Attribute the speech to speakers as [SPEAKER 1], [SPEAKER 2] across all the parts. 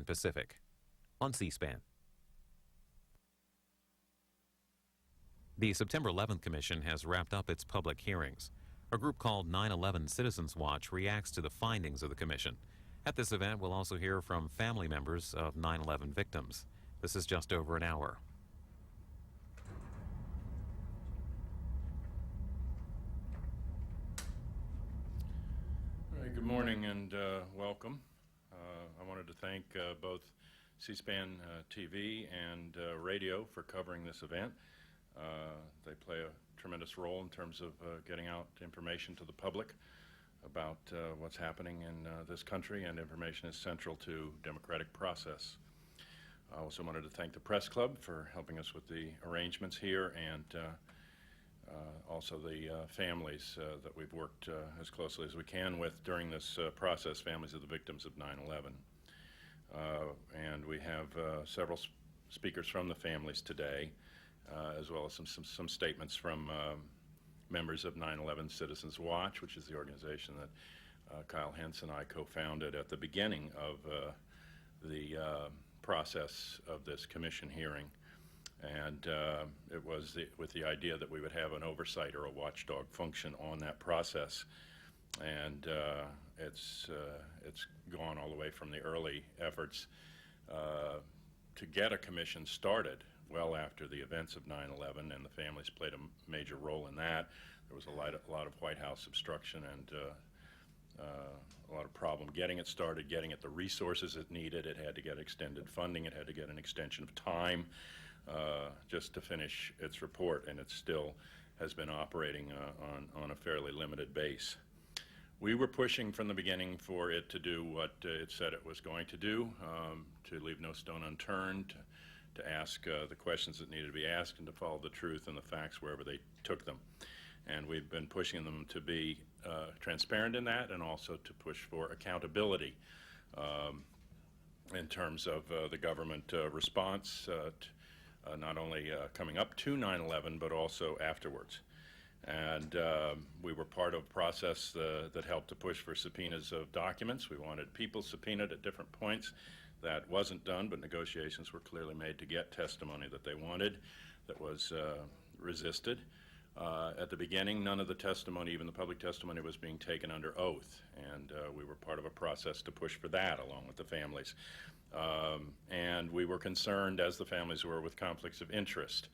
[SPEAKER 1] Pacific on C-SPAN. The September 11th Commission has wrapped up its public hearings. A group called 9/11 Citizens Watch reacts to the findings of the Commission. At this event, we'll also hear from family members of 9/11 victims. This is just over an hour.
[SPEAKER 2] All right, good morning and welcome. I wanted to thank both C-SPAN TV and radio for covering this event. They play a tremendous role in terms of getting out information to the public about what's happening in this country, and information is central to democratic process. I also wanted to thank the Press Club for helping us with the arrangements here, and also the families that we've worked as closely as we can with during this process, families of the victims of 9/11. And we have several speakers from the families today, as well as some statements from members of 9/11 Citizens Watch, which is the organization that Kyle Hentz and I co-founded at the beginning of the process of this commission hearing. And it was with the idea that we would have an oversight or a watchdog function on that process. And it's gone all the way from the early efforts to get a commission started well after the events of 9/11, and the families played a major role in that. There was a lot of White House obstruction and a lot of problem getting it started, getting it the resources it needed. It had to get extended funding. It had to get an extension of time just to finish its report, and it still has been operating on a fairly limited base. We were pushing from the beginning for it to do what it said it was going to do, to leave no stone unturned, to ask the questions that needed to be asked, and to follow the truth and the facts wherever they took them. And we've been pushing them to be transparent in that, and also to push for accountability in terms of the government response, not only coming up to 9/11, but also afterwards. And we were part of a process that helped to push for subpoenas of documents. We wanted people subpoenaed at different points. That wasn't done, but negotiations were clearly made to get testimony that they wanted that was resisted. At the beginning, none of the testimony, even the public testimony, was being taken under oath, and we were part of a process to push for that along with the families. And we were concerned, as the families were, with conflicts of interest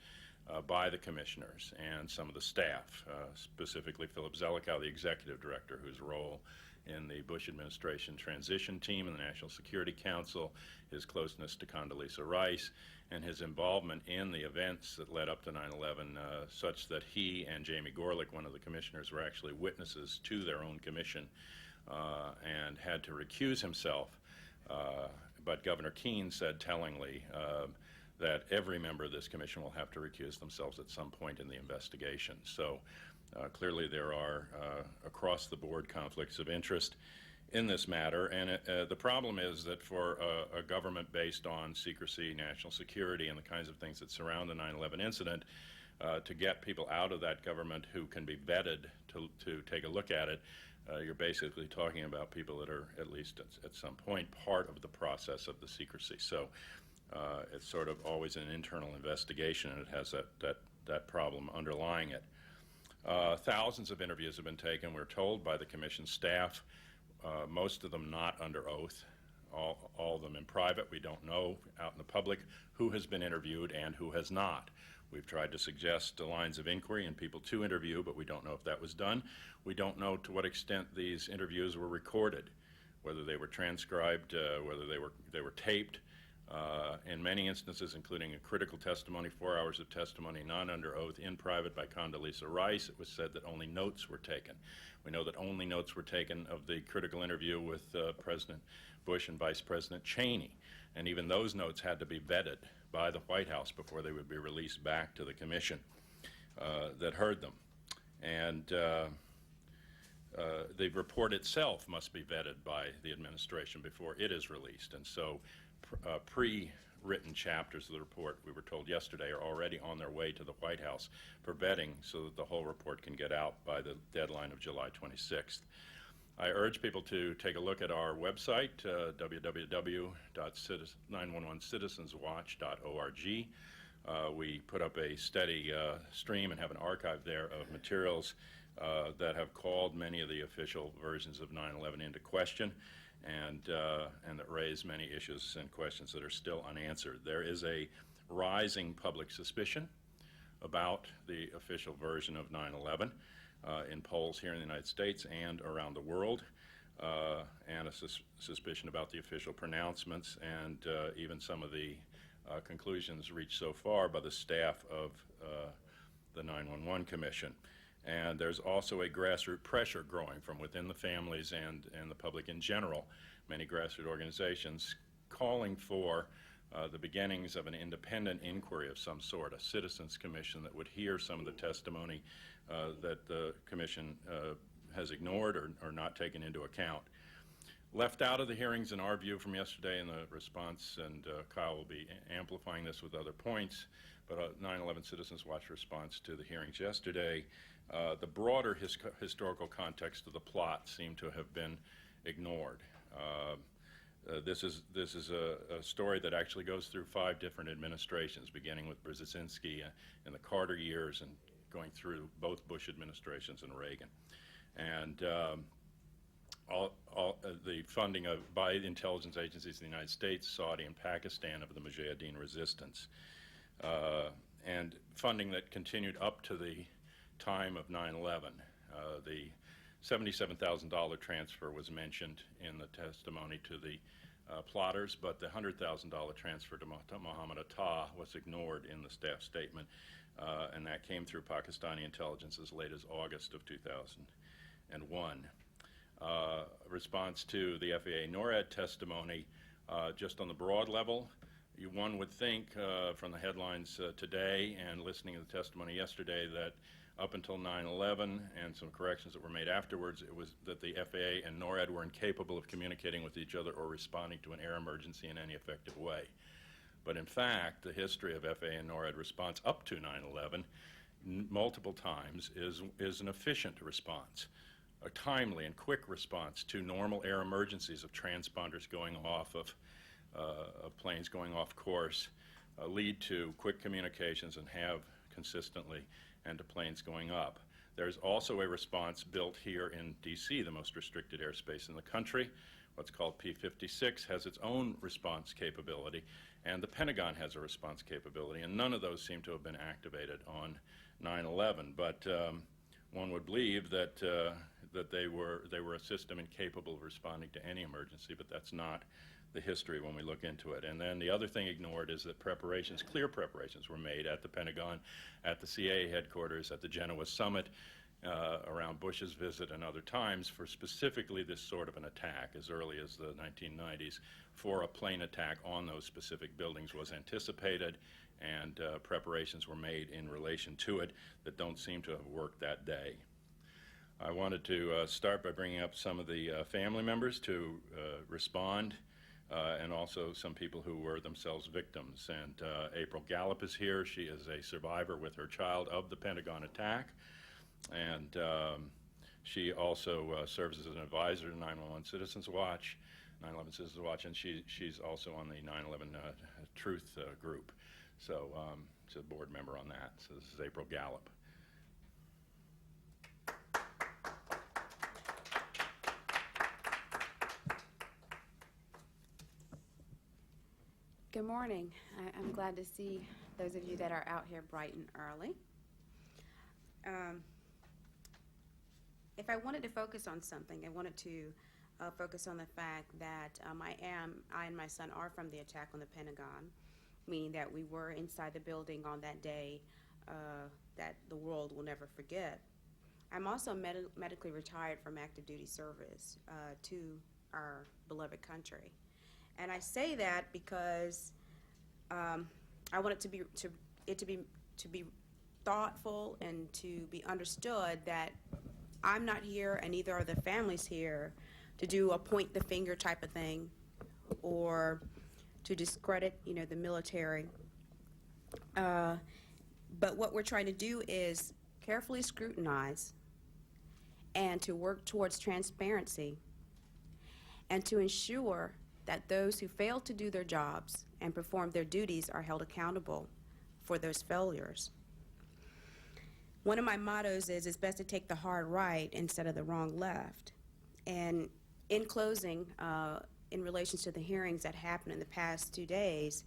[SPEAKER 2] by the commissioners and some of the staff, specifically Philip Zelikow, the executive director, whose role in the Bush administration transition team and the National Security Council, his closeness to Condoleezza Rice, and his involvement in the events that led up to 9/11, such that he and Jamie Gorelick, one of the commissioners, were actually witnesses to their own commission and had to recuse himself. But Governor Keane said tellingly that every member of this commission will have to recuse themselves at some point in the investigation. So clearly there are across-the-board conflicts of interest in this matter, and the problem is that for a government based on secrecy, national security, and the kinds of things that surround the 9/11 incident, to get people out of that government who can be vetted to take a look at it, you're basically talking about people that are, at least at some point, part of the process of the secrecy. So it's sort of always an internal investigation, and it has that problem underlying it. Thousands of interviews have been taken, we're told, by the commission staff, most of them not under oath, all of them in private. We don't know out in the public who has been interviewed and who has not. We've tried to suggest lines of inquiry and people to interview, but we don't know if that was done. We don't know to what extent these interviews were recorded, whether they were transcribed, whether they were taped. In many instances, including a critical testimony, 4 hours of testimony, not under oath, in private by Condoleezza Rice, it was said that only notes were taken. We know that only notes were taken of the critical interview with President Bush and Vice President Cheney, and even those notes had to be vetted by the White House before they would be released back to the commission that heard them. And the report itself must be vetted by the administration before it is released. And so pre-written chapters of the report, we were told yesterday, are already on their way to the White House for vetting so that the whole report can get out by the deadline of July 26th. I urge people to take a look at our website, www.911citizenswatch.org. We put up a steady stream and have an archive there of materials that have called many of the official versions of 9/11 into question, and that raise many issues and questions that are still unanswered. There is a rising public suspicion about the official version of 9/11 in polls here in the United States and around the world, and a suspicion about the official pronouncements and even some of the conclusions reached so far by the staff of the 911 Commission. And there's also a grassroots pressure growing from within the families and the public in general, many grassroots organizations calling for the beginnings of an independent inquiry of some sort, a citizens commission that would hear some of the testimony that the commission has ignored or not taken into account. Left out of the hearings, in our view, from yesterday in the response, and Kyle will be amplifying this with other points, but a 9/11 Citizens Watch response to the hearings yesterday, the broader historical context of the plot seemed to have been ignored. This is a story that actually goes through 5 different administrations, beginning with Brzezinski in the Carter years and going through both Bush administrations and Reagan. And the funding by intelligence agencies in the United States, Saudi, and Pakistan of the Mujahideen resistance, and funding that continued up to the time of 9/11. The $77,000 transfer was mentioned in the testimony to the plotters, but the $100,000 transfer to Mohammed Atta was ignored in the staff statement, and that came through Pakistani intelligence as late as August of 2001. Response to the FAA NORAD testimony, just on the broad level, one would think from the headlines today and listening to the testimony yesterday that up until 9/11 and some corrections that were made afterwards, it was that the FAA and NORAD were incapable of communicating with each other or responding to an air emergency in any effective way. But in fact, the history of FAA and NORAD response up to 9/11 multiple times is an efficient response, a timely and quick response to normal air emergencies of transponders going off, of planes going off course, lead to quick communications and have consistently, and to planes going up. There's also a response built here in D.C., the most restricted airspace in the country. What's called P-56 has its own response capability, and the Pentagon has a response capability, and none of those seem to have been activated on 9/11. But one would believe that they were a system incapable of responding to any emergency, but that's not the history when we look into it. And then the other thing ignored is that clear preparations were made at the Pentagon, at the CIA headquarters, at the Genoa summit, around Bush's visit and other times for specifically this sort of an attack as early as the 1990s. For a plane attack on those specific buildings was anticipated, and preparations were made in relation to it that don't seem to have worked that day. I wanted to start by bringing up some of the family members to respond, and also some people who were themselves victims. And April Gallup is here. She is a survivor with her child of the Pentagon attack. And she also serves as an advisor to 9/11 Citizens Watch, 9/11 Citizens Watch, and she's also on the 9/11 Truth group. So she's a board member on that. So this is April Gallup.
[SPEAKER 3] Good morning. I'm glad to see those of you that are out here bright and early. If I wanted to focus on something, I wanted to focus on the fact that I and my son are from the attack on the Pentagon, meaning that we were inside the building on that day that the world will never forget. I'm also medically retired from active duty service to our beloved country. And I say that because I want it to be thoughtful and to be understood that I'm not here, and neither are the families here, to do a point the finger type of thing or to discredit, the military. But what we're trying to do is carefully scrutinize and to work towards transparency and to ensure that those who fail to do their jobs and perform their duties are held accountable for those failures. One of my mottos is, it's best to take the hard right instead of the wrong left. And in closing, in relation to the hearings that happened in the past 2 days,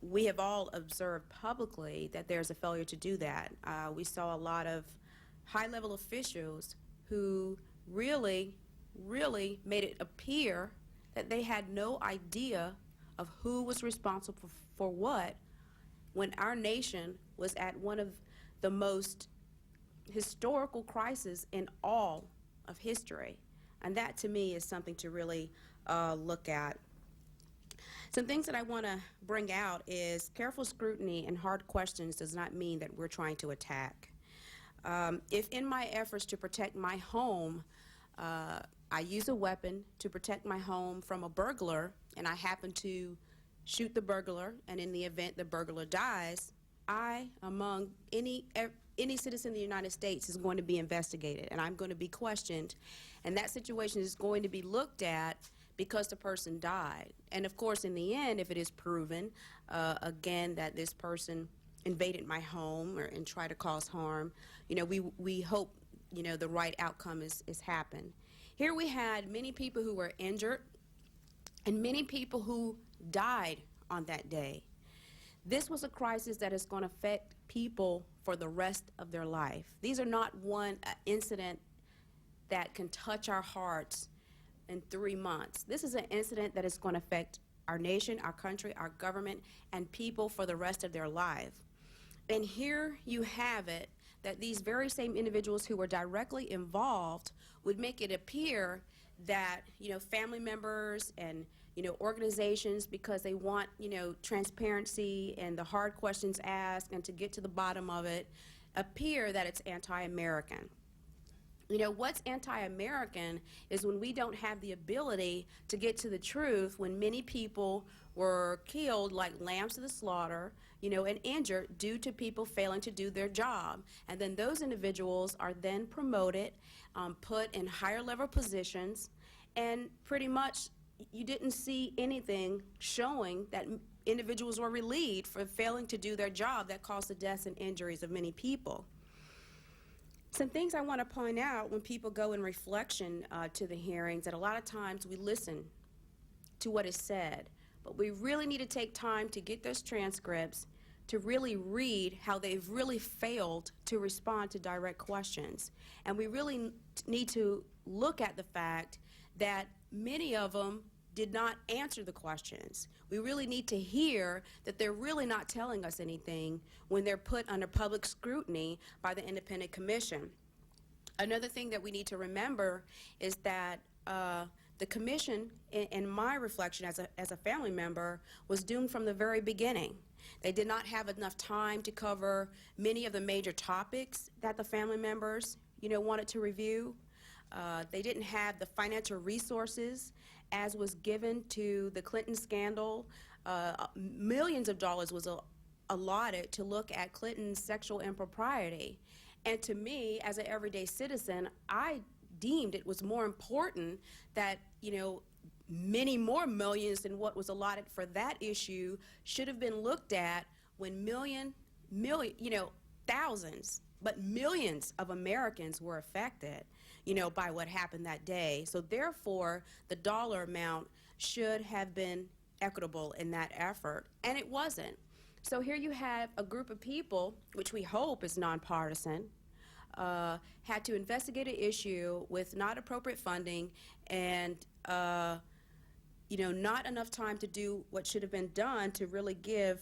[SPEAKER 3] we have all observed publicly that there's a failure to do that. We saw a lot of high-level officials who really made it appear that they had no idea of who was responsible for what, when our nation was at one of the most historical crises in all of history. And that, to me, is something to really look at. Some things that I want to bring out is careful scrutiny and hard questions does not mean that we're trying to attack. If in my efforts to protect my home, I use a weapon to protect my home from a burglar, and I happen to shoot the burglar, and in the event the burglar dies, I, among any citizen of the United States, is going to be investigated, and I'm going to be questioned, and that situation is going to be looked at because the person died. And of course, in the end, if it is proven, again, that this person invaded my home and tried to cause harm, we hope, the right outcome is happened. Here we had many people who were injured and many people who died on that day. This was a crisis that is going to affect people for the rest of their life. These are not one incident that can touch our hearts in 3 months. This is an incident that is going to affect our nation, our country, our government, and people for the rest of their life. And here you have it, that these very same individuals who were directly involved would make it appear that, family members and, organizations, because they want, transparency and the hard questions asked and to get to the bottom of it, appear that it's anti-American. What's anti-American is when we don't have the ability to get to the truth, when many people were killed like lambs to the slaughter, and injured due to people failing to do their job. And then those individuals are then promoted, put in higher level positions, and pretty much you didn't see anything showing that individuals were relieved for failing to do their job that caused the deaths and injuries of many people. Some things I want to point out when people go in reflection to the hearings, that a lot of times we listen to what is said, but we really need to take time to get those transcripts to really read how they've really failed to respond to direct questions. And we really need to look at the fact that many of them did not answer the questions. We really need to hear that they're really not telling us anything when they're put under public scrutiny by the independent commission. Another thing that we need to remember is that the commission, in my reflection as a family member, was doomed from the very beginning. They did not have enough time to cover many of the major topics that the family members, wanted to review. They didn't have the financial resources as was given to the Clinton scandal. Millions of dollars was allotted to look at Clinton's sexual impropriety. And to me, as an everyday citizen, I deemed it was more important that, many more millions than what was allotted for that issue should have been looked at when thousands, but millions of Americans were affected, by what happened that day. So therefore, the dollar amount should have been equitable in that effort, and it wasn't. So here you have a group of people, which we hope is nonpartisan, had to investigate an issue with not appropriate funding and not enough time to do what should have been done to really give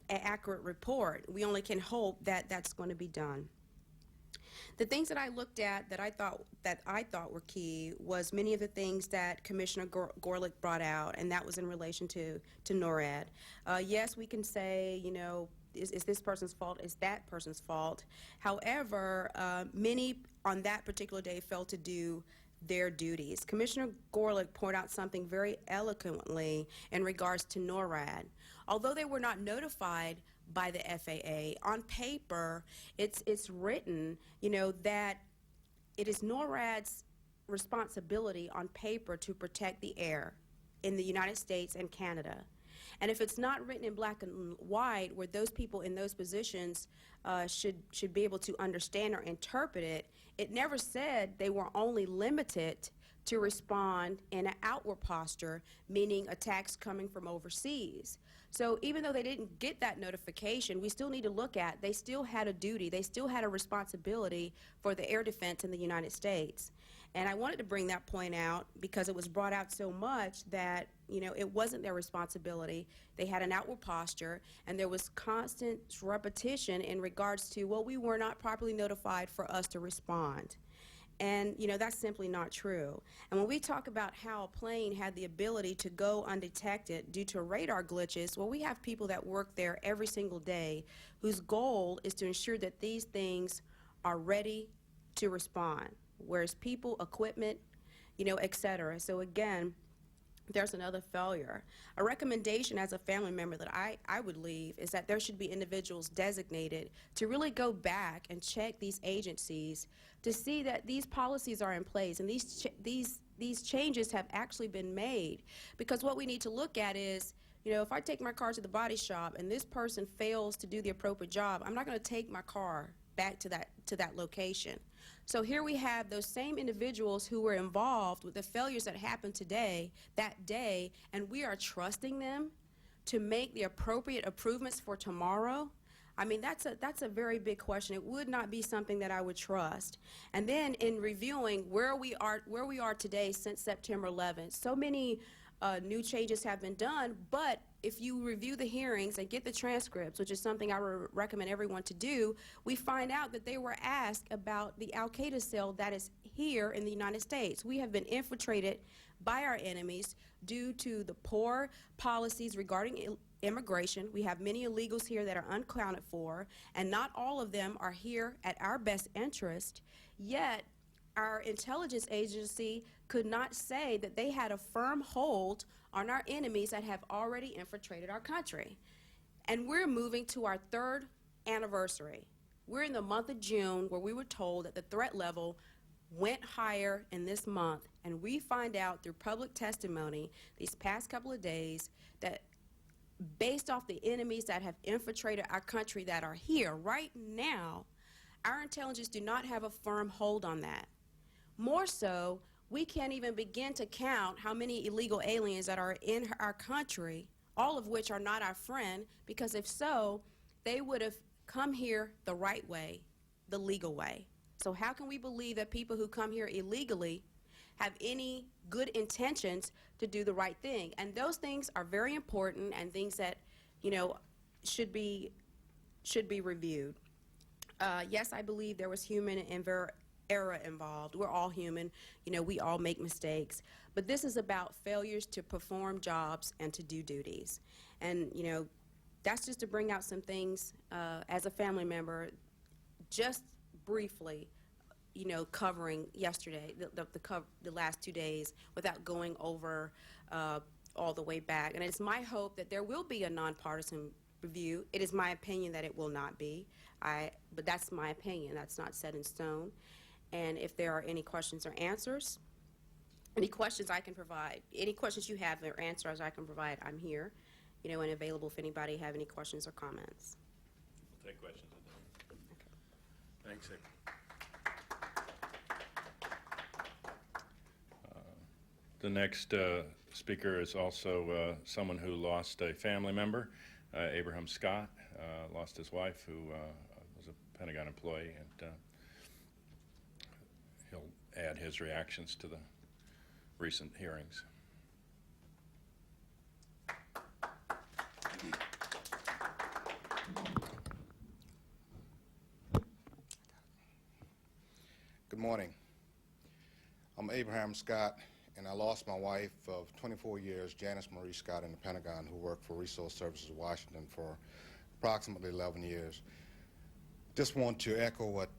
[SPEAKER 3] an accurate report. We only can hope that that's going to be done. The things that I looked at that I thought were key was many of the things that Commissioner Gorelick brought out, and that was in relation to NORAD. Yes, we can say, is this person's fault? Is that person's fault? However, many on that particular day failed to do their duties. Commissioner Gorelick pointed out something very eloquently in regards to NORAD. Although they were not notified by the FAA, on paper, it's written, that it is NORAD's responsibility on paper to protect the air in the United States and Canada. And if it's not written in black and white where those people in those positions should be able to understand or interpret it, it never said they were only limited to respond in an outward posture, meaning attacks coming from overseas. So even though they didn't get that notification, we still need to look at, they still had a duty, they still had a responsibility for the air defense in the United States. And I wanted to bring that point out because it was brought out so much that, it wasn't their responsibility. They had an outward posture, and there was constant repetition in regards to, well, we were not properly notified for us to respond. And, that's simply not true. And when we talk about how a plane had the ability to go undetected due to radar glitches, well, we have people that work there every single day whose goal is to ensure that these things are ready to respond, whereas people, equipment, et cetera. So again, there's another failure. A recommendation as a family member that I would leave is that there should be individuals designated to really go back and check these agencies to see that these policies are in place and these changes have actually been made. Because what we need to look at is, if I take my car to the body shop and this person fails to do the appropriate job, I'm not going to take my car back to that location. So here we have those same individuals who were involved with the failures that happened that day, and we are trusting them to make the appropriate improvements for tomorrow. I mean, that's a very big question. It would not be something that I would trust. And then in reviewing where we are today since September 11th, so many new changes have been done, but if you review the hearings and get the transcripts, which is something I would recommend everyone to do, we find out that they were asked about the Al-Qaeda cell that is here in the United States. We have been infiltrated by our enemies due to the poor policies regarding immigration. We have many illegals here that are unaccounted for, and not all of them are here at our best interest, yet our intelligence agency could not say that they had a firm hold on our enemies that have already infiltrated our country. And we're moving to our 3rd anniversary. We're in the month of June where we were told that the threat level went higher in this month, and we find out through public testimony these past couple of days that based off the enemies that have infiltrated our country that are here right now, our intelligence do not have a firm hold on that. More so, we can't even begin to count how many illegal aliens that are in our country, all of which are not our friend, because if so, they would have come here the right way, the legal way. So how can we believe that people who come here illegally have any good intentions to do the right thing? And those things are very important and things that, should be reviewed. Yes, I believe there was human error involved. We're all human. We all make mistakes. But this is about failures to perform jobs and to do duties. And, that's just to bring out some things as a family member, just briefly, covering yesterday, the last 2 days, without going over all the way back. And it's my hope that there will be a nonpartisan review. It is my opinion that it will not be. But that's my opinion. That's not set in stone. And if there are any questions or answers, any questions I can provide, any questions you have or answers I can provide, I'm here, and available if anybody have any questions or comments.
[SPEAKER 2] We'll take questions.
[SPEAKER 3] Okay.
[SPEAKER 2] Thanks, Nick. The next speaker is also someone who lost a family member, Abraham Scott, lost his wife, who was a Pentagon employee, and he'll add his reactions to the recent hearings.
[SPEAKER 4] Good morning. I'm Abraham Scott, and I lost my wife of 24 years, Janice Marie Scott, in the Pentagon, who worked for Resource Services Washington for approximately 11 years. Just want to echo what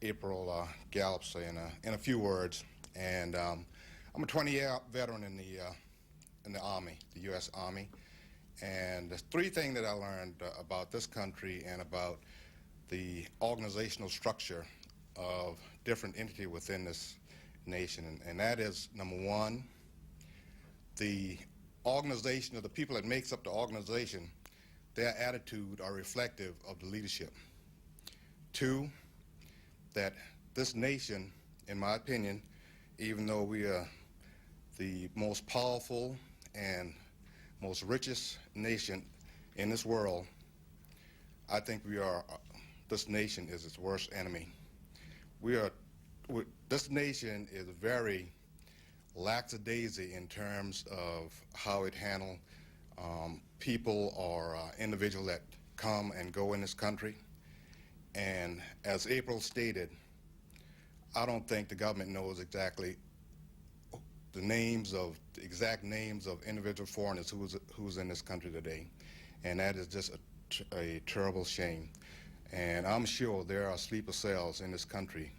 [SPEAKER 4] April Gallup said in a few words. And I'm a 20-year veteran in the Army, the U.S. Army. And there's three things that I learned about this country and about the organizational structure of different entities within this nation, and that is, number one, the organization of the people that makes up the organization, their attitude are reflective of the leadership. Two, that this nation, in my opinion, even though we are the most powerful and most richest nation in this world, I think this nation is its worst enemy. This nation is very lackadaisy in terms of how it handles people or individuals that come and go in this country. And as April stated, I don't think the government knows exactly the exact names of individual foreigners who's in this country today. And that is just a terrible shame. And I'm sure there are sleeper cells in this country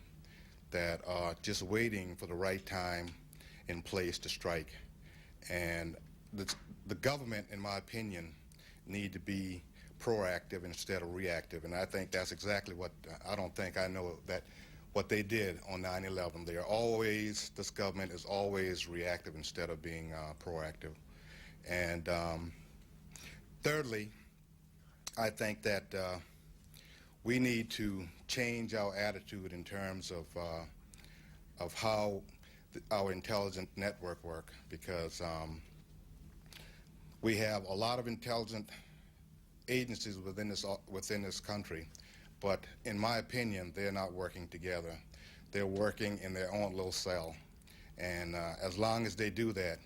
[SPEAKER 4] that are just waiting for the right time in place to strike. And the government, in my opinion, need to be proactive instead of reactive. And I think that's exactly what, I know that what they did on 9/11. This government is always reactive instead of being proactive. And thirdly, I think that we need to change our attitude in terms of how our intelligence network work, because we have a lot of intelligent agencies within this country, but in my opinion, they're not working together. They're working in their own little cell, and as long as they do that,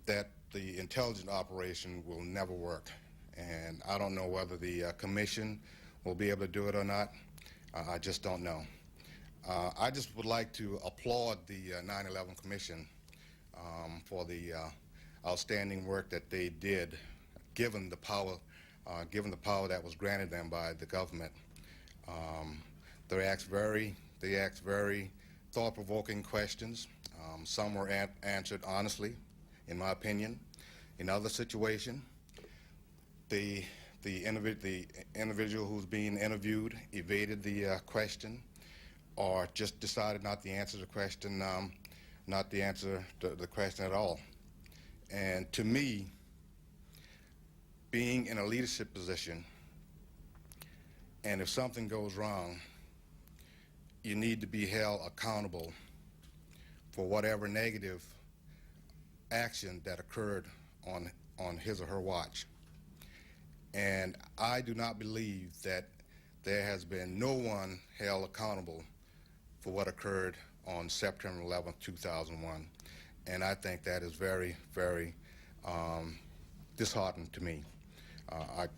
[SPEAKER 4] the intelligence operation will never work. And I don't know whether the commission will be able to do it or not. I just don't know. I just would like to applaud the 9/11 Commission for the outstanding work that they did, given the power that was granted them by the government. They asked very thought-provoking questions. Some were answered honestly, in my opinion. In other situations, the individual who's being interviewed evaded the question, or just decided not to answer the question, the question at all. And to me, being in a leadership position, and if something goes wrong, you need to be held accountable for whatever negative action that occurred on his or her watch. And I do not believe that there has been no one held accountable for what occurred on September 11th, 2001. And I think that is very, very disheartening to me. I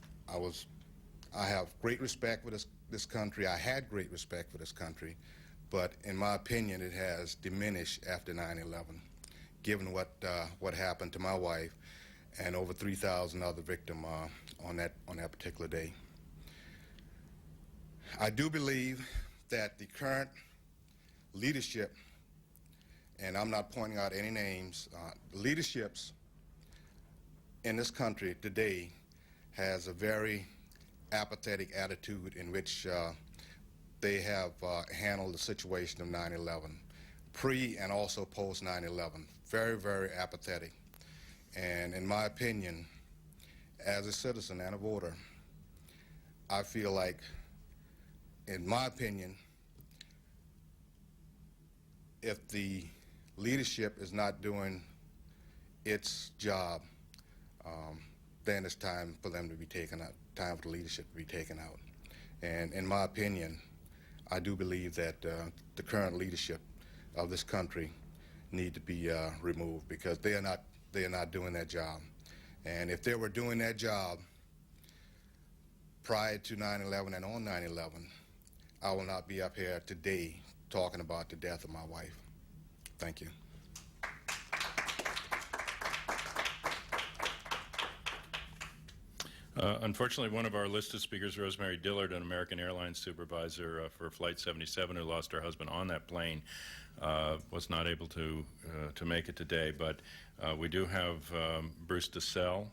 [SPEAKER 4] have great respect for this country. I had great respect for this country, but in my opinion, it has diminished after 9/11, given what happened to my wife and over 3,000 other victims on that particular day. I do believe that the current leadership, and I'm not pointing out any names, leaderships in this country today has a very apathetic attitude in which they have handled the situation of 9/11, pre and also post 9/11. Very, very apathetic. And in my opinion, as a citizen and a voter, I feel like, in my opinion, if the leadership is not doing its job, then it's time for them to be taken out, time for the leadership to be taken out. And in my opinion, I do believe that the current leadership of this country need to be removed, because they are not doing their job. And if they were doing their job prior to 9/11 and on 9/11, I will not be up here today talking about the death of my wife. Thank you.
[SPEAKER 2] Unfortunately, one of our listed speakers, Rosemary Dillard, an American Airlines supervisor for Flight 77 who lost her husband on that plane, was not able to make it today. But we do have Bruce DeSalle,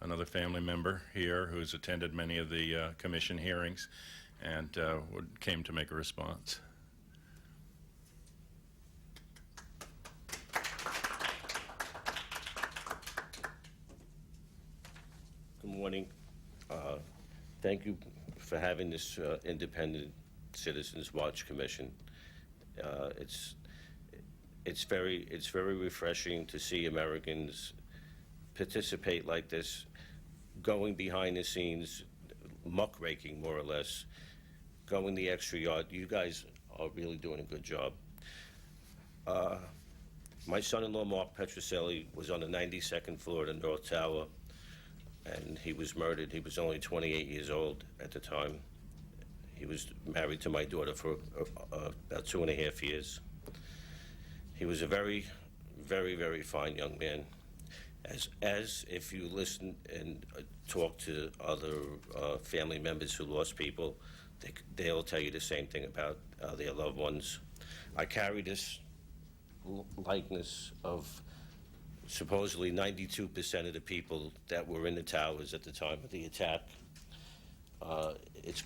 [SPEAKER 2] another family member here who's attended many of the commission hearings and came to make a response.
[SPEAKER 5] Good morning. Thank you for having this independent Citizens Watch Commission. It's very refreshing to see Americans participate like this, going behind the scenes, muckraking more or less, going the extra yard. You guys are really doing a good job. My son-in-law, Mark Petroselli, was on the 92nd floor of the North Tower, and he was murdered. He was only 28 years old at the time. He was married to my daughter for about 2.5 years. He was a very, very, very fine young man. As if you listen and talk to other family members who lost people, they'll tell you the same thing about their loved ones. I carry this likeness of supposedly 92% of the people that were in the towers at the time of the attack. It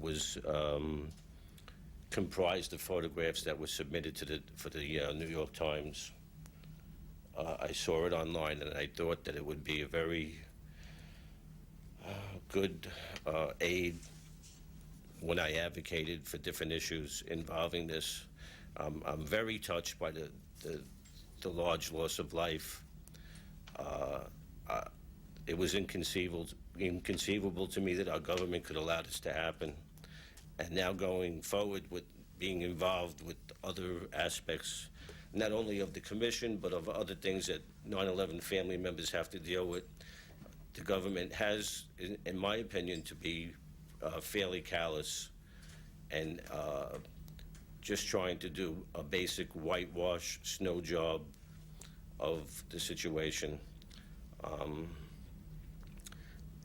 [SPEAKER 5] was comprised of photographs that were submitted for the New York Times. I saw it online, and I thought that it would be a very good aid when I advocated for different issues involving this. I'm very touched by the large loss of life. It was inconceivable to me that our government could allow this to happen. And now going forward with being involved with other aspects, not only of the commission, but of other things that 9/11 family members have to deal with, the government has, in my opinion, to be fairly callous and just trying to do a basic whitewash snow job of the situation.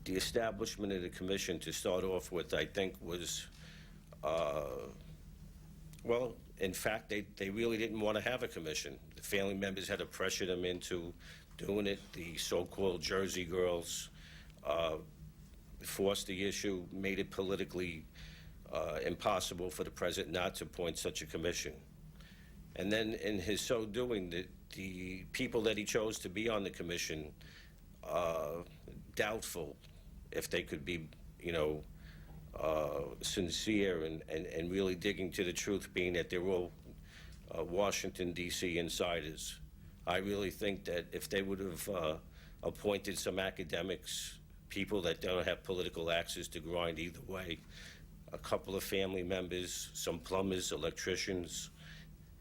[SPEAKER 5] The establishment of the commission, to start off with, I think was, well, in fact, they really didn't want to have a commission. The family members had to pressure them into doing it. The so-called Jersey girls forced the issue, made it politically impossible for the president not to appoint such a commission. And then in his so doing, the people that he chose to be on the commission, doubtful if they could be, sincere and really digging to the truth, being that they're all Washington, D.C. insiders. I really think that if they would have appointed some academics, people that don't have political axes to grind either way, a couple of family members, some plumbers, electricians,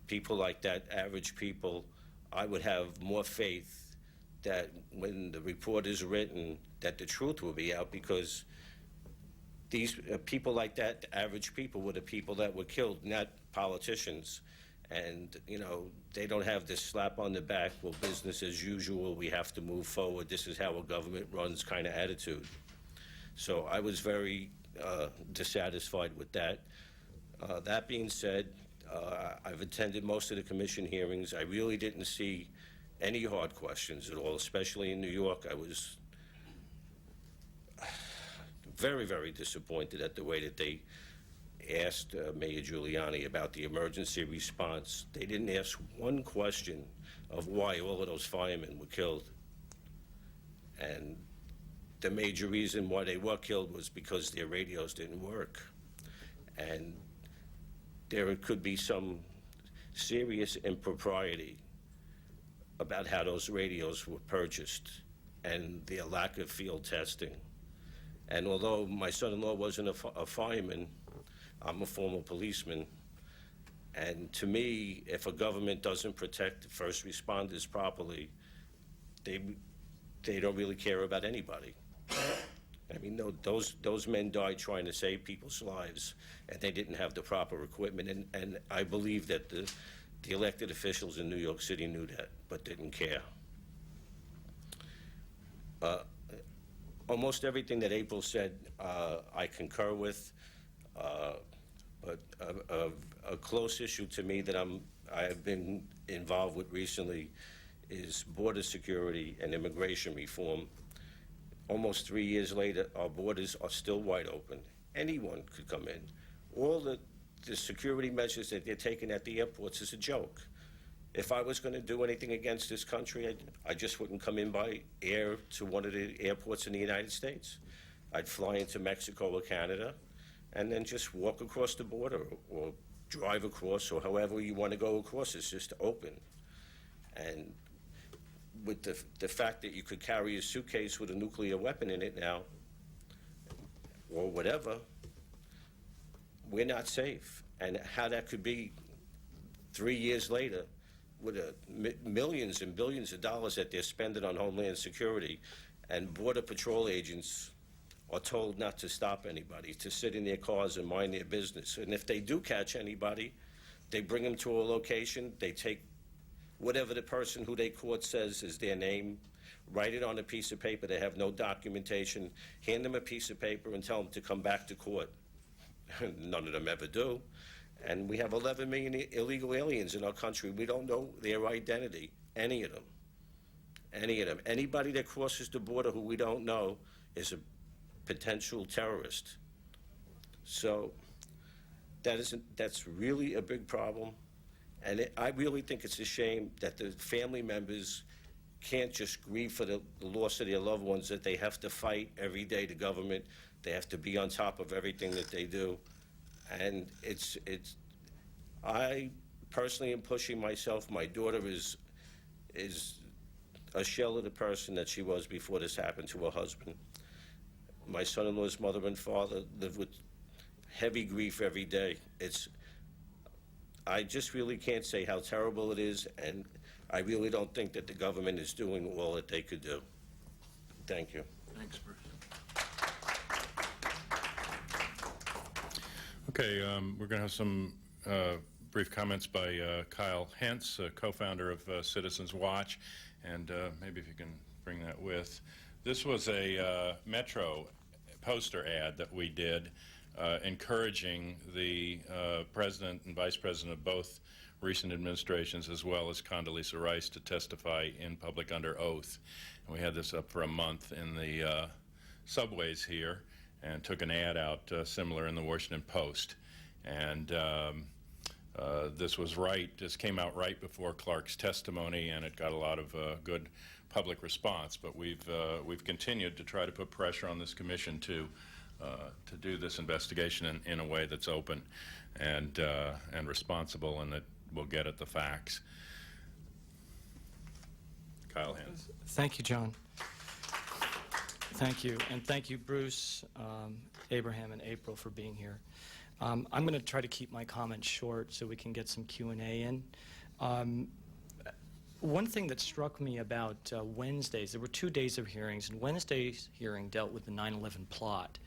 [SPEAKER 5] people like that, average people, I would have more faith that when the report is written, that the truth will be out, because these people like that, average people, were the people that were killed, not politicians. And, they don't have this slap on the back, well, business as usual, we have to move forward, this is how a government runs kind of attitude. So I was very dissatisfied with that. That being said, I've attended most of the commission hearings. I really didn't see any hard questions at all, especially in New York. I was very, very disappointed at the way that they asked Mayor Giuliani about the emergency response. They didn't ask one question of why all of those firemen were killed. And the major reason why they were killed was because their radios didn't work. And there could be some serious impropriety about how those radios were purchased and their lack of field testing. And although my son-in-law wasn't a fireman, I'm a former policeman. And to me, if a government doesn't protect first responders properly, they don't really care about anybody. I mean, no, those men died trying to save people's lives, and they didn't have the proper equipment. And I believe that the elected officials in New York City knew that, but didn't care. Almost everything that April said, I concur with. But a close issue to me that I have been involved with recently is border security and immigration reform. Almost 3 years later, our borders are still wide open. Anyone could come in. All the security measures that they're taking at the airports is a joke. If I was going to do anything against this country, I just wouldn't come in by air to one of the airports in the United States. I'd fly into Mexico or Canada and then just walk across the border or drive across, or however you want to go across. It's just open. And with the fact that you could carry a suitcase with a nuclear weapon in it now, or whatever, we're not safe. And how that could be 3 years later, with millions and billions of dollars that they're spending on Homeland Security, and Border Patrol agents are told not to stop anybody, to sit in their cars and mind their business. And if they do catch anybody, they bring them to a location, they take whatever the person who they caught says is their name, write it on a piece of paper, they have no documentation, hand them a piece of paper and tell them to come back to court. None of them ever do. And we have 11 million illegal aliens in our country. We don't know their identity, any of them. Any of them. Anybody that crosses the border who we don't know is a potential terrorist. So that's really a big problem. And I really think it's a shame that the family members can't just grieve for the loss of their loved ones, that they have to fight every day the government. They have to be on top of everything that they do. And I personally am pushing myself. My daughter is a shell of the person that she was before this happened to her husband. My son-in-law's mother and father live with heavy grief every day. I just really can't say how terrible it is, and I really don't think that the government is doing all that they could do. Thank you.
[SPEAKER 2] Thanks, Bruce. Okay, we're going to have some brief comments by Kyle Hentz, co-founder of Citizens Watch, and maybe if you can bring that with. This was a Metro poster ad that we did encouraging the president and vice president of both recent administrations, as well as Condoleezza Rice, to testify in public under oath. And we had this up for a month in the subways here, and took an ad out similar in the Washington Post. And this came out right before Clark's testimony, and it got a lot of good public response. But we've continued to try to put pressure on this commission to do this investigation in a way that's open and responsible, and that will get at the facts. Kyle Hentz.
[SPEAKER 6] Thank you, John. Thank you, and thank you, Bruce, Abraham, and April for being here. I'm going to try to keep my comments short so we can get some Q&A in. One thing that struck me about Wednesdays, there were 2 days of hearings, and Wednesday's hearing dealt with the 9/11 plot.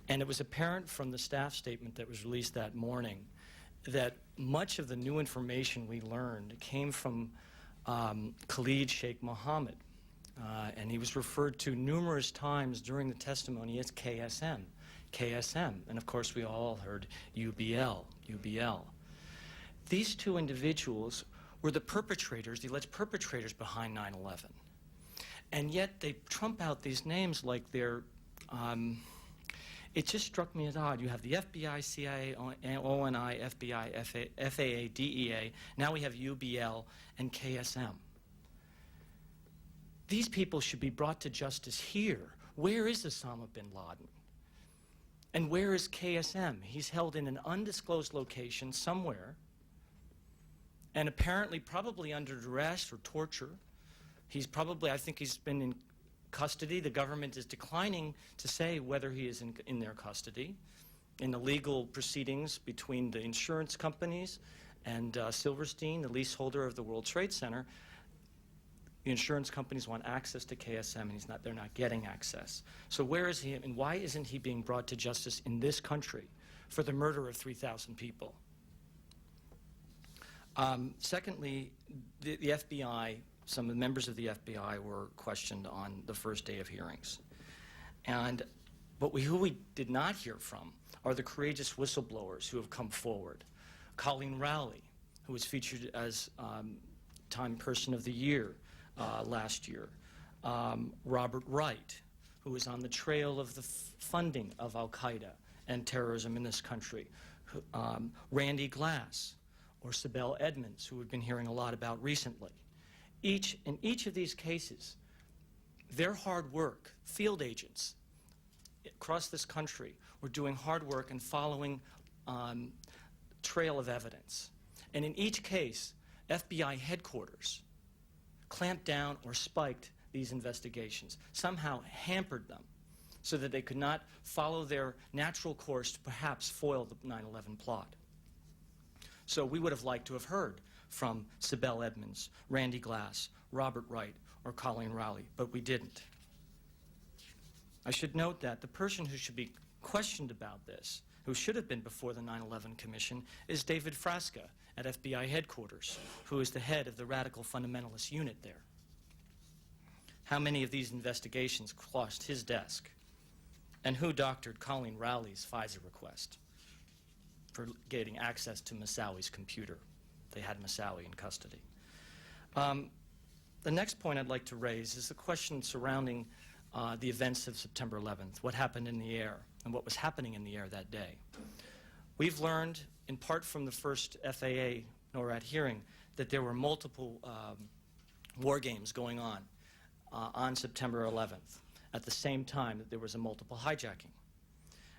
[SPEAKER 6] And it was apparent from the staff statement that was released that morning that much of the new information we learned came from Khalid Sheikh Mohammed. And he was referred to numerous times during the testimony as KSM, KSM. And of course, we all heard UBL, UBL. These two individuals were the perpetrators, the alleged perpetrators behind 9/11. And yet they trump out these names like they're, it just struck me as odd. You have the FBI, CIA, ONI, FBI, FAA, DEA. Now we have UBL and KSM. These people should be brought to justice here. Where is Osama bin Laden? And where is KSM? He's held in an undisclosed location somewhere, and apparently probably under duress or torture. He's probably, I think he's been in custody. The government is declining to say whether he is in their custody. In the legal proceedings between the insurance companies and Silverstein, the leaseholder of the World Trade Center, the insurance companies want access to KSM, and they're not getting access. So where is he, and why isn't he being brought to justice in this country for the murder of 3,000 people? Secondly, the FBI, some of the members of the FBI were questioned on the first day of hearings. But who we did not hear from are the courageous whistleblowers who have come forward. Colleen Rowley, who was featured as Time Person of the Year last year. Robert Wright, who was on the trail of the funding of al-Qaeda and terrorism in this country. Randy Glass, or Sibel Edmonds, who we've been hearing a lot about recently. In each of these cases, their hard work, field agents across this country were doing hard work and following trail of evidence. And in each case, FBI headquarters clamped down or spiked these investigations, somehow hampered them so that they could not follow their natural course to perhaps foil the 9/11 plot. So we would have liked to have heard from Sibel Edmonds, Randy Glass, Robert Wright, or Colleen Rowley, but we didn't. I should note that the person who should be questioned about this, who should have been before the 9/11 Commission, is David Frasca at FBI headquarters, who is the head of the radical fundamentalist unit there. How many of these investigations crossed his desk? And who doctored Colleen Rowley's FISA request for getting access to Moussaouy's computer? They had Moussaoui in custody. The next point I'd like to raise is the question surrounding the events of September 11th, what happened in the air, and what was happening in the air that day. We've learned, in part from the first FAA NORAD hearing, that there were multiple war games going on September 11th, at the same time that there was a multiple hijacking.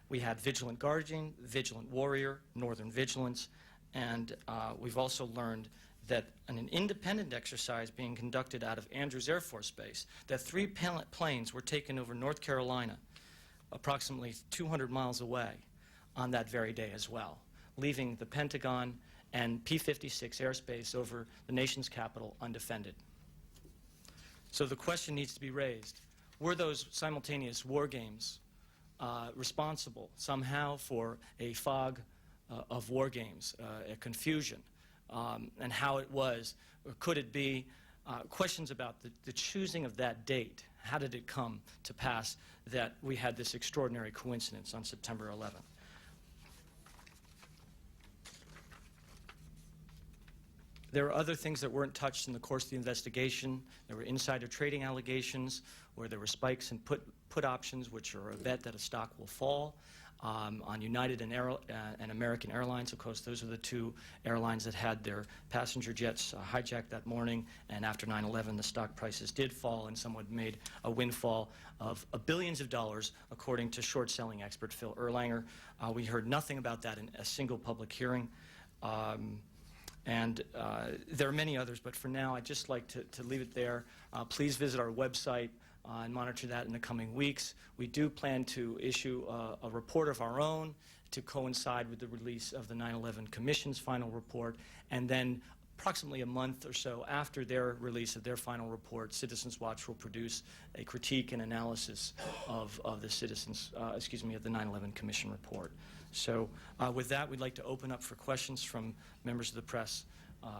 [SPEAKER 6] We had Vigilant Guardian, Vigilant Warrior, Northern Vigilance, and we've also learned that in an independent exercise being conducted out of Andrews Air Force Base, that 3 planes were taken over North Carolina, approximately 200 miles away, on that very day as well, leaving the Pentagon and P-56 airspace over the nation's capital undefended. So the question needs to be raised, were those simultaneous war games responsible somehow for a fog of war games, a confusion, and how it was, or could it be, questions about the choosing of that date. How did it come to pass that we had this extraordinary coincidence on September 11th? There are other things that weren't touched in the course of the investigation. There were insider trading allegations where there were spikes in put options, which are a bet that a stock will fall. On United and American Airlines, of course, those are the two airlines that had their passenger jets hijacked that morning, and after 9/11 the stock prices did fall and someone made a windfall of billions of dollars, according to short-selling expert Phil Erlanger. We heard nothing about that in a single public hearing. And there are many others, but for now I'd just like to leave it there. Please visit our website and monitor that in the coming weeks. We do plan to issue a report of our own to coincide with the release of the 9/11 Commission's final report, and then approximately a month or so after their release of their final report, Citizens Watch will produce a critique and analysis of the of the 9/11 Commission report. So with that, we'd like to open up for questions from members of the press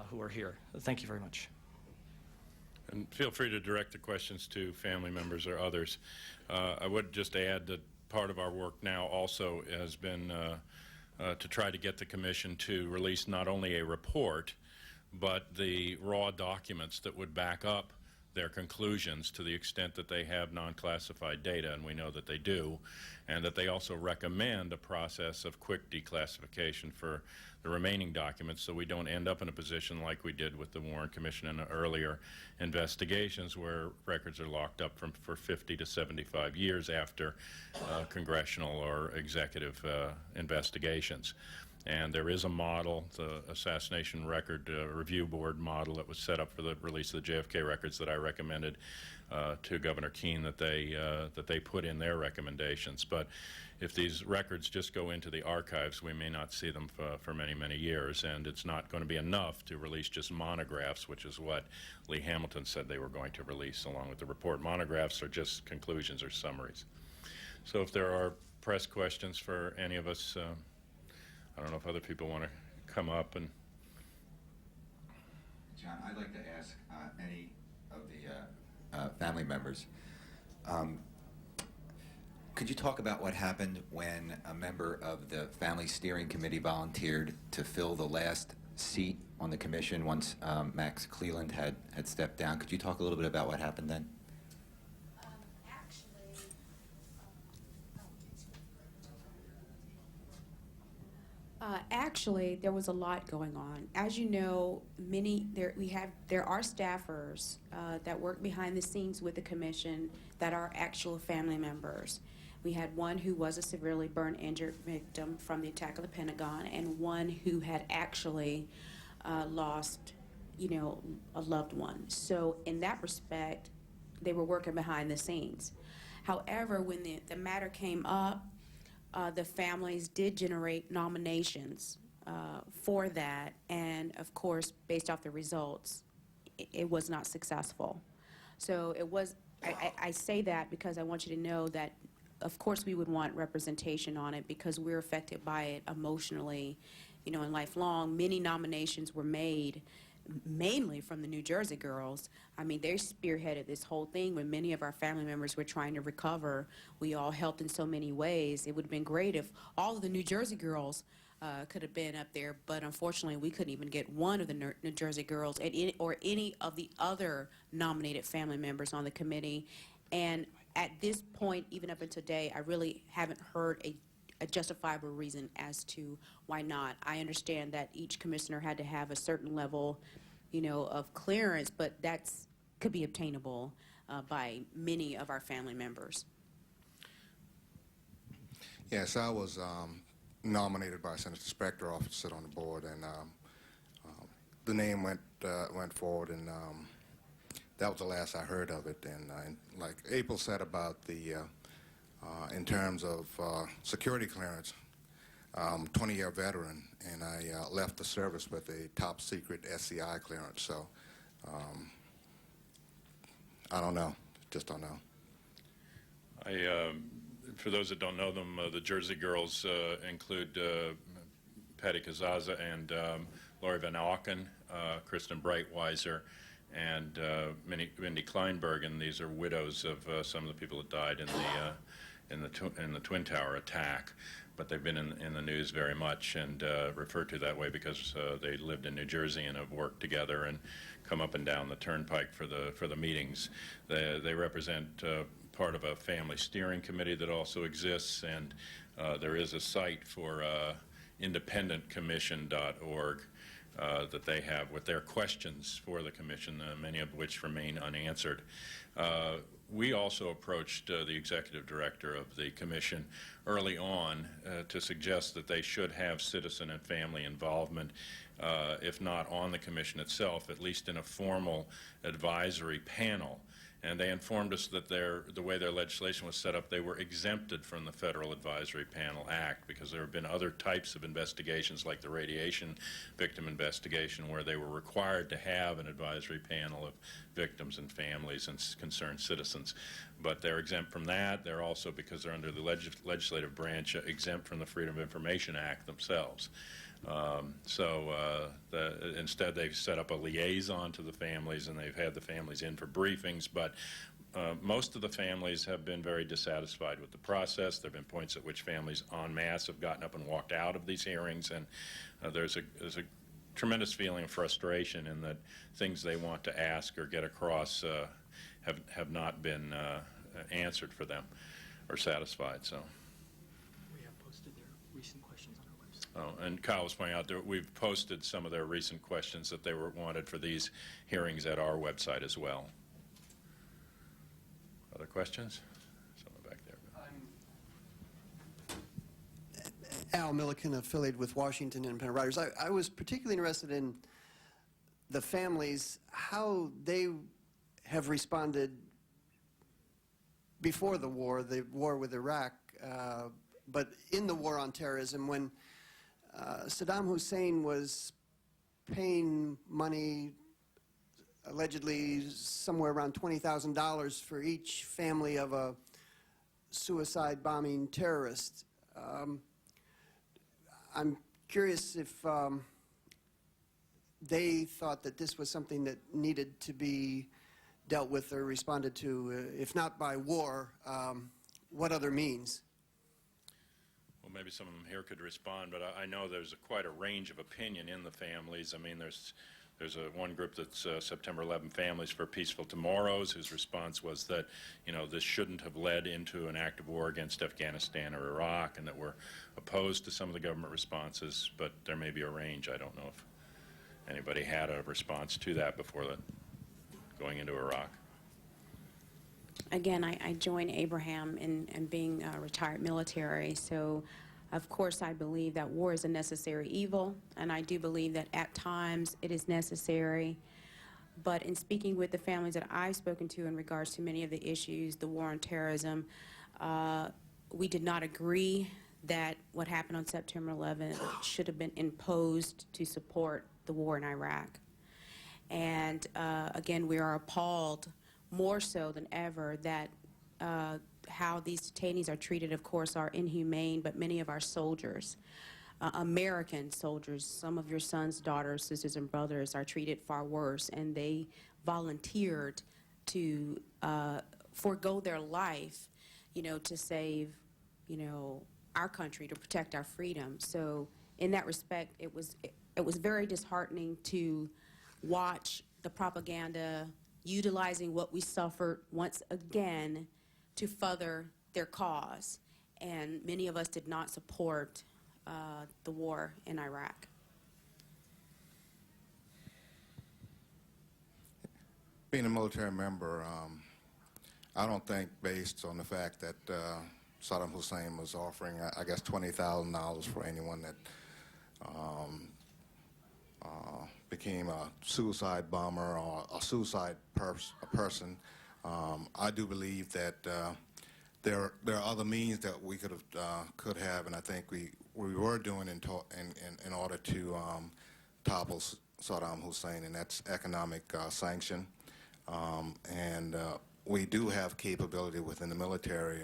[SPEAKER 6] who are here. Thank you very much.
[SPEAKER 2] And feel free to direct the questions to family members or others. I would just add that part of our work now also has been to try to get the Commission to release not only a report, but the raw documents that would back up their conclusions to the extent that they have non-classified data, and we know that they do, and that they also recommend a process of quick declassification for the remaining documents so we don't end up in a position like we did with the Warren Commission in the earlier investigations where records are locked up for 50 to 75 years after congressional or executive investigations. And there is a model, the Assassination Record Review Board model that was set up for the release of the JFK records that I recommended to Governor Keane that they put in their recommendations. But if these records just go into the archives, we may not see them for many, many years, and it's not going to be enough to release just monographs, which is what Lee Hamilton said they were going to release along with the report. Monographs are just conclusions or summaries. So if there are press questions for any of us, I don't know if other people want to come up and.
[SPEAKER 7] John, I'd like to ask any of the family members, could you talk about what happened when a member of the Family Steering Committee volunteered to fill the last seat on the commission once Max Cleland had stepped down? Could you talk a little bit about what happened then?
[SPEAKER 3] Actually, there was a lot going on. As you know, there are staffers that work behind the scenes with the commission that are actual family members. We had one who was a severely burned injured victim from the attack of the Pentagon, and one who had actually lost, a loved one. So in that respect, they were working behind the scenes. However, when the matter came up, the families did generate nominations for that, and of course, based off the results, it was not successful. So it was, I say that because I want you to know that, of course, we would want representation on it because we're affected by it emotionally, and lifelong. Many nominations were made, mainly from the New Jersey girls. I mean, they spearheaded this whole thing when many of our family members were trying to recover. We all helped in so many ways. It would have been great if all of the New Jersey girls could have been up there, but unfortunately, we couldn't even get one of the New Jersey girls or any of the other nominated family members on the committee. And at this point, even up until today, I really haven't heard a justifiable reason as to why not. I understand that each commissioner had to have a certain level, of clearance, but could be obtainable by many of our family members.
[SPEAKER 4] Yes, I was nominated by Senator Spector to sit on the board, and the name went forward, and that was the last I heard of it. And like April said about the in terms of security clearance, 20-year veteran, and I left the service with a top secret SCI clearance. So I don't know, just don't know.
[SPEAKER 2] For those that don't know them, the Jersey girls include Patty Kazaza and Lori Van Auken, Kristen Breitweiser, and Mindy Kleinberg, and these are widows of some of the people that died in the Twin Tower attack. But they've been in the news very much and referred to that way because they lived in New Jersey and have worked together and come up and down the turnpike for the meetings. They represent part of a family steering committee that also exists, and there is a site for independentcommission.org that they have with their questions for the commission, many of which remain unanswered. We also approached the executive director of the commission early on to suggest that they should have citizen and family involvement, if not on the commission itself, at least in a formal advisory panel. And they informed us that the way their legislation was set up, they were exempted from the Federal Advisory Panel Act because there have been other types of investigations like the radiation victim investigation where they were required to have an advisory panel of victims and families and concerned citizens. But they're exempt from that. They're also, because they're under the legislative branch, exempt from the Freedom of Information Act themselves. Instead, they've set up a liaison to the families, and they've had the families in for briefings, but most of the families have been very dissatisfied with the process. There have been points at which families en masse have gotten up and walked out of these hearings, and there's a tremendous feeling of frustration in that things they want to ask or get across have not been answered for them or satisfied. So.
[SPEAKER 6] We have posted their recent questions on our website.
[SPEAKER 2] Oh, and Kyle was pointing out that we've posted some of their recent questions that they were wanted for these hearings at our website as well. Other questions? Someone back there.
[SPEAKER 8] Al Milliken, affiliated with Washington Independent Writers. I was particularly interested in the families, how they have responded before the war with Iraq, but in the war on terrorism, when Saddam Hussein was paying money, allegedly somewhere around $20,000 for each family of a suicide bombing terrorist. I'm curious if they thought that this was something that needed to be dealt with or responded to, if not by war, what other means?
[SPEAKER 2] Well, maybe some of them here could respond, but I know there's quite a range of opinion in the families. I mean, there's There's one group that's September 11 Families for Peaceful Tomorrows, whose response was that, this shouldn't have led into an act of war against Afghanistan or Iraq, and that we're opposed to some of the government responses, but there may be a range. I don't know if anybody had a response to that before going into Iraq.
[SPEAKER 3] Again, I join Abraham in being retired military, so of course I believe that war is a necessary evil, and I do believe that at times it is necessary. But in speaking with the families that I've spoken to in regards to many of the issues, the war on terrorism, we did not agree that what happened on September 11th should have been imposed to support the war in Iraq. And again, we are appalled more so than ever that how these detainees are treated, of course, are inhumane, but many of our soldiers, American soldiers, some of your sons, daughters, sisters, and brothers are treated far worse, and they volunteered to forego their life, to save, our country, to protect our freedom. So in that respect, it was very disheartening to watch the propaganda utilizing what we suffered once again to further their cause. And many of us did not support the war in Iraq.
[SPEAKER 4] Being a military member, I don't think, based on the fact that Saddam Hussein was offering, I guess, $20,000 for anyone that became a suicide bomber or a suicide person. I do believe that there are other means that we could have, and I think we were doing in order to topple Saddam Hussein, and that's economic sanction. And we do have capability within the military.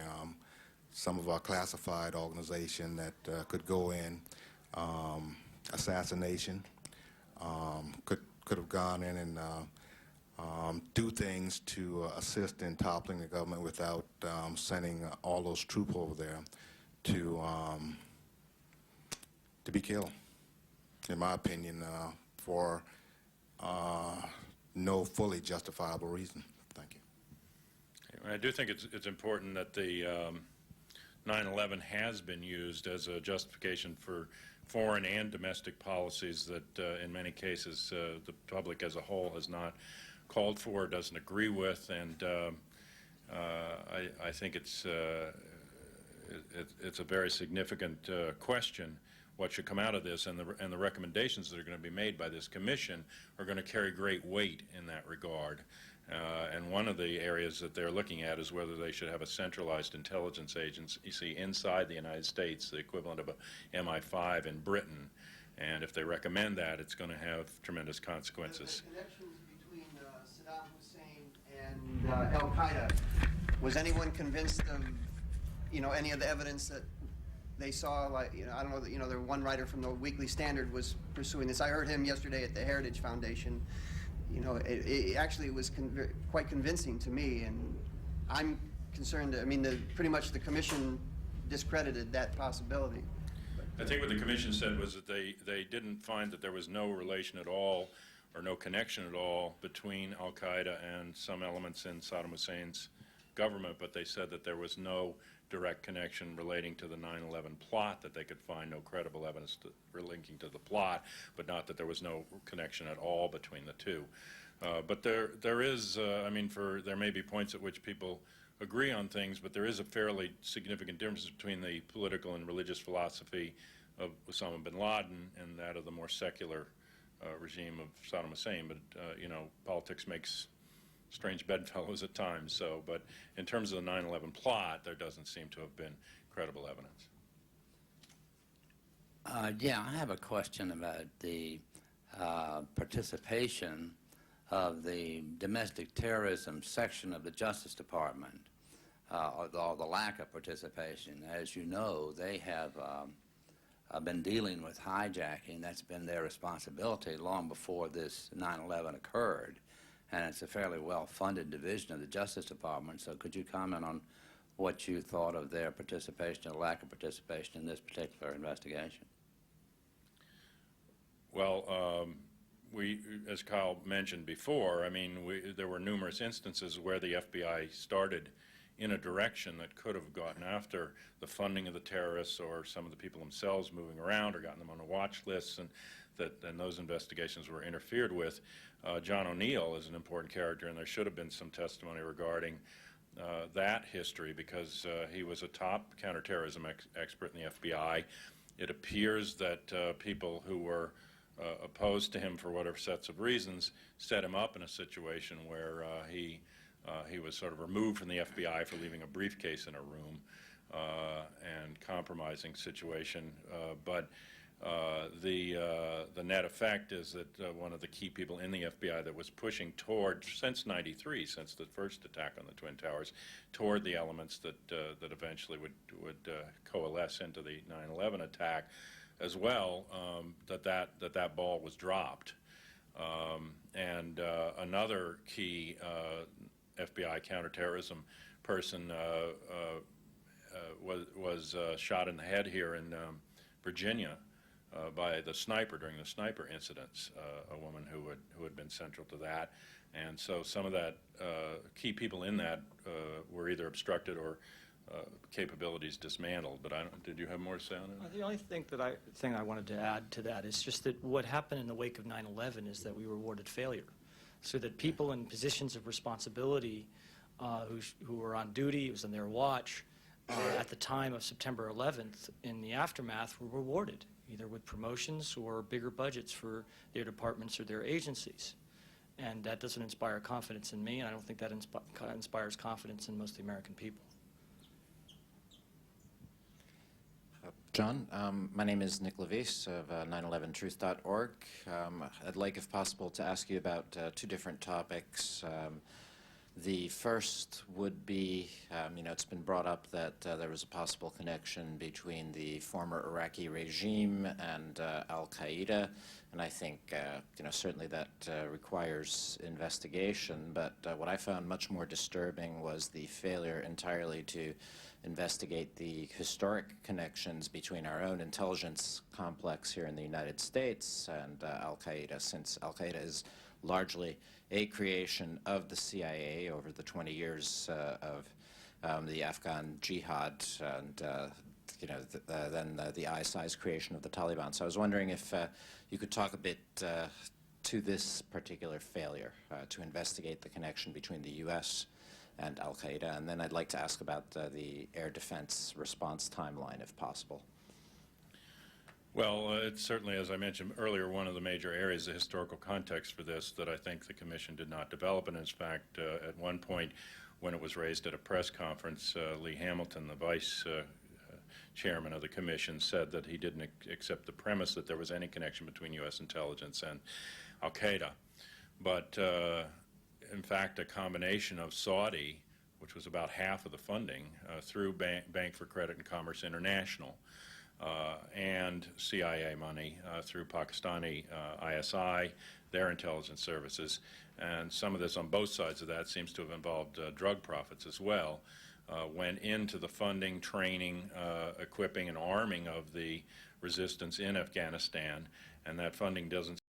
[SPEAKER 4] Some of our classified organization that could go in, assassination, could have gone in and do things to assist in toppling the government without sending all those troops over there to be killed, in my opinion, for no fully justifiable reason. Thank you.
[SPEAKER 2] I do think it's important that the 9/11 has been used as a justification for foreign and domestic policies that in many cases the public as a whole has not called for, doesn't agree with, and I think it's a very significant question. What should come out of this, and the recommendations that are going to be made by this commission are going to carry great weight in that regard. And one of the areas that they're looking at is whether they should have a centralized intelligence agency inside the United States, the equivalent of a MI5 in Britain. And if they recommend that, it's going to have tremendous consequences.
[SPEAKER 8] The connections between Saddam Hussein and Al-Qaeda, was anyone convinced of, any of the evidence that they saw? Like, I don't know, the one writer from the Weekly Standard was pursuing this. I heard him yesterday at the Heritage Foundation. It actually was quite convincing to me, and I'm concerned. I mean, pretty much the commission discredited that possibility.
[SPEAKER 2] I think what the commission said was that they didn't find that there was no relation at all or no connection at all between Al-Qaeda and some elements in Saddam Hussein's government, but they said that there was no direct connection relating to the 9/11 plot, that they could find no credible evidence linking to the plot, but not that there was no connection at all between the two. But there is, there may be points at which people agree on things, but there is a fairly significant difference between the political and religious philosophy of Osama bin Laden and that of the more secular regime of Saddam Hussein. But, politics makes strange bedfellows at times. So, but in terms of the 9/11 plot, there doesn't seem to have been credible evidence.
[SPEAKER 9] Yeah, I have a question about the participation of the domestic terrorism section of the Justice Department, or the lack of participation. As you know, they have been dealing with hijacking. That's been their responsibility long before this 9/11 occurred. And it's a fairly well-funded division of the Justice Department. So could you comment on what you thought of their participation or lack of participation in this particular investigation?
[SPEAKER 2] Well, as Kyle mentioned before, I mean, there were numerous instances where the FBI started in a direction that could have gotten after the funding of the terrorists or some of the people themselves moving around or gotten them on a watch list, and those investigations were interfered with. John O'Neill is an important character, and there should have been some testimony regarding that history, because he was a top counterterrorism expert in the FBI. It appears that people who were opposed to him for whatever sets of reasons set him up in a situation where he was sort of removed from the FBI for leaving a briefcase in a room, and compromising situation. But the net effect is that one of the key people in the FBI that was pushing toward, since '93, since the first attack on the Twin Towers, toward the elements that eventually would coalesce into the 9/11 attack, as well, that ball was dropped. And another key FBI counterterrorism person was shot in the head here in Virginia by the sniper during the sniper incidents, a woman who had been central to that. And so some of that key people in that were either obstructed or capabilities dismantled. But did you have more to say on it?
[SPEAKER 6] The only thing I wanted to add to that is just that what happened in the wake of 9/11 is that we were awarded failure, so that people in positions of responsibility who were on duty, it was on their watch, at the time of September 11th, in the aftermath, were rewarded, either with promotions or bigger budgets for their departments or their agencies. And that doesn't inspire confidence in me, and I don't think that inspires confidence in most of the American people.
[SPEAKER 10] John, my name is Nick Levis of 911truth.org. I'd like, if possible, to ask you about two different topics. The first would be, it's been brought up that there was a possible connection between the former Iraqi regime and al-Qaeda, and I think, certainly that requires investigation, but what I found much more disturbing was the failure entirely to investigate the historic connections between our own intelligence complex here in the United States and al-Qaeda, since al-Qaeda is largely a creation of the CIA over the 20 years of the Afghan jihad and then the ISI's creation of the Taliban. So I was wondering if you could talk a bit to this particular failure to investigate the connection between the U.S. and al-Qaeda, and then I'd like to ask about the air defense response timeline, if possible.
[SPEAKER 2] Well, it's certainly, as I mentioned earlier, one of the major areas of historical context for this that I think the Commission did not develop. And in fact, at one point, when it was raised at a press conference, Lee Hamilton, the vice chairman of the Commission, said that he didn't accept the premise that there was any connection between U.S. intelligence and al-Qaeda. But in fact, a combination of Saudi, which was about half of the funding, through Bank for Credit and Commerce International, and CIA money through Pakistani ISI, their intelligence services, and some of this on both sides of that seems to have involved drug profits as well, went into the funding, training, equipping, and arming of the resistance in Afghanistan, and that funding doesn't